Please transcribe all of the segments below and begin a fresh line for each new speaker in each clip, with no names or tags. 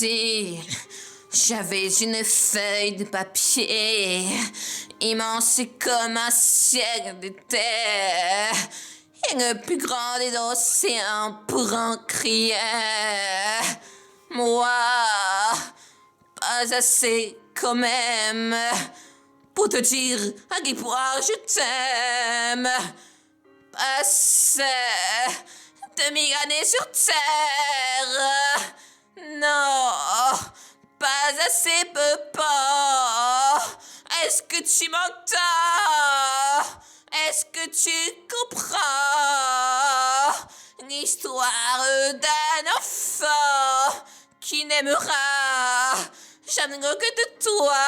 Si j'avais une feuille de papier immense comme un ciel de terre et le plus grand des océans pour en crier, moi, pas assez quand même pour te dire à quel point je t'aime. Passer 2000 années sur terre, non, pas assez peu pas. Est-ce que tu m'entends? Est-ce que tu comprends l'histoire d'un enfant qui n'aimera jamais que de toi,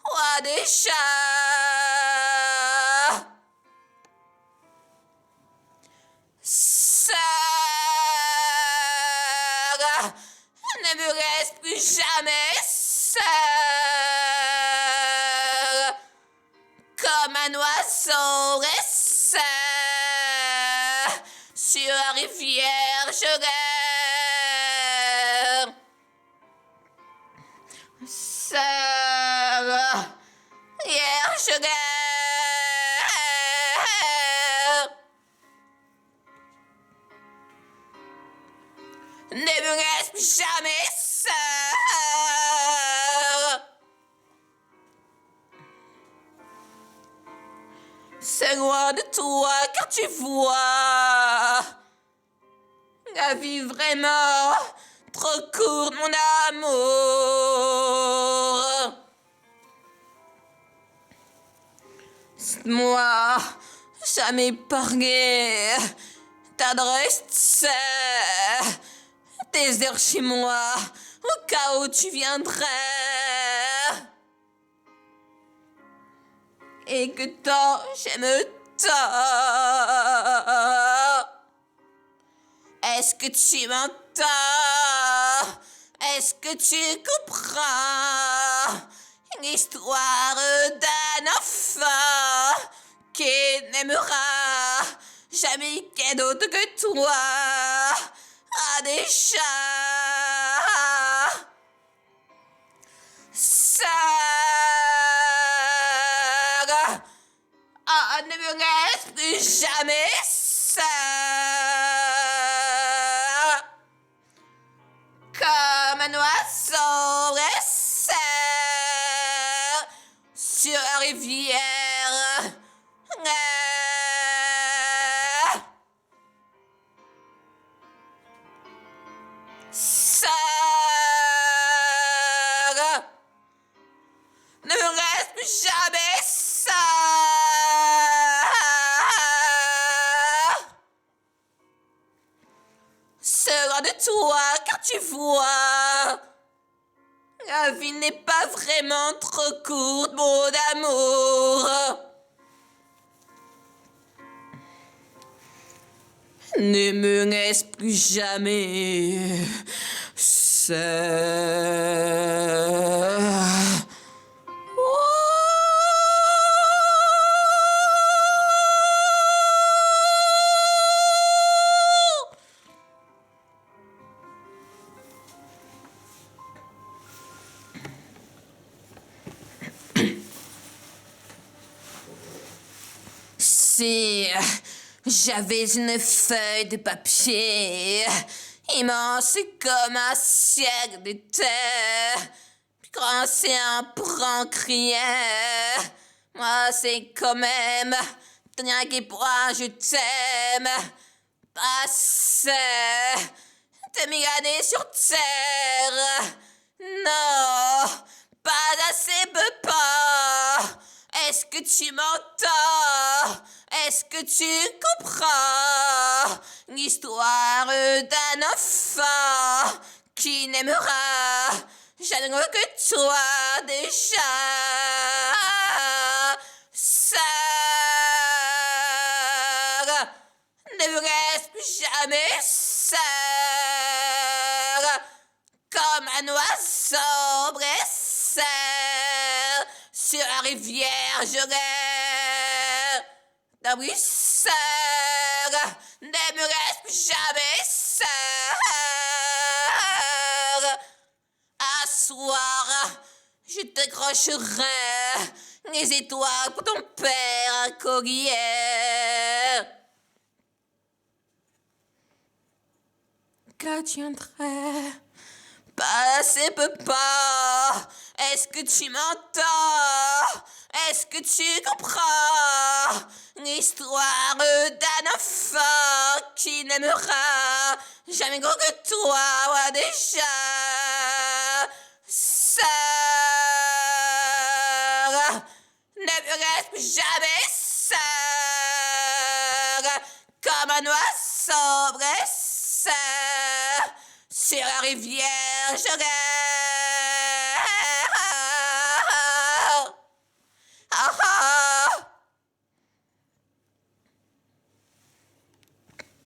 roi des chats? Sœur, ne me laisse plus jamais seule, comme un oiseau resté sur la rivière, je l'aime. Sœur, hier je l'aime. Ne me laisse plus jamais seule. C'est loin de toi car tu vois la vie vraiment trop courte, mon amour. Moi, jamais épargné t'adresse tes heures chez moi au cas où tu viendrais et que tant j'aime tant. Est-ce que tu m'entends? Est-ce que tu comprends l'histoire d'un enfant qui n'aimera jamais qu'un d'autre que toi? Ah, des chats. Sœur, ah, ne me laisse plus jamais seule, comme un oiseau resté sur la rivière. Sœur, ne me laisse plus jamais seule. Seul de toi, car tu vois, la vie n'est pas vraiment trop courte, mon amour. Ne me laisse plus jamais seule. Si j'avais une feuille de papier immense comme un ciel de terre, plus grand océan pour en crier, moi c'est quand même tenir à quel point je t'aime. Passer 2000 années sur terre, non, pas assez peu pas. Est-ce que tu m'entends? Est-ce que tu comprends l'histoire d'un enfant qui n'aimera jamais que toi déjà? Sœur, ne me laisse plus jamais seule, comme un oiseau blessé sur la rivière, je l'aime. Ah oui, sœur, ne me laisse plus jamais seule. soir, je t'accrocherai les étoiles pour ton père un collier. Qu'adviendrait? Passez peu pas. Est-ce que tu m'entends? Est-ce que tu comprends l'histoire d'un enfant qui n'aimera jamais gros que toi, ou déjà sœur, ne me reste plus jamais sœur, comme un oiseau blessé sur la rivière, je reste